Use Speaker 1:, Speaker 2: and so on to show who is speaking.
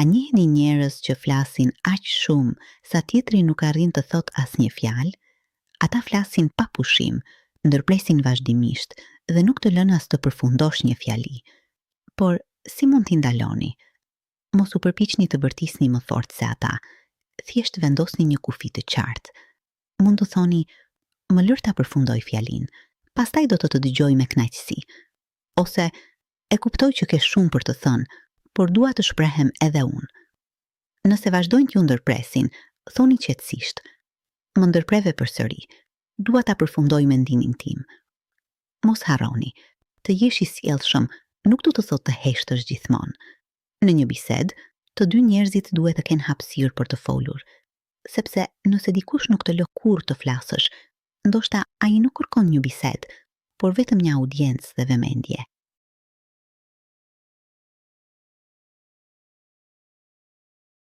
Speaker 1: A njihni njerëz që flasin aq shumë sa tjetri nuk arrin të thot asnjë fjalë? Ata flasin pa pushim, ndërpresin vazhdimisht dhe nuk të lën as të përfundosh një fjali. Por si mund t'i ndaloni? Mos u përpiqni të bërtisni më fort se ata. Thjesht vendosni një kufi të qartë. Mund të thoni, më lër ta përfundoj fjalin, pastaj do të dëgjoj me kënaqësi. Ose, e kuptoj që ke shumë për të thënë, por dua të shprehem edhe unë. Nëse vazhdojnë t'ju ndërpresin, thoni qetësisht, më ndërpreve përsëri, dua ta përfundoj mendimin tim. Mos harroni, të jesh i sjellshëm nuk do të thotë të heshtësh gjithmonë. Në një bisedë, të dy njerëzit duhet të kenë hapësirë për të folur, sepse nëse dikush nuk të lë kurrë të flasësh, ndoshta ai nuk kërkon një bisedë, por vetëm një audiencë dhe vëmendje.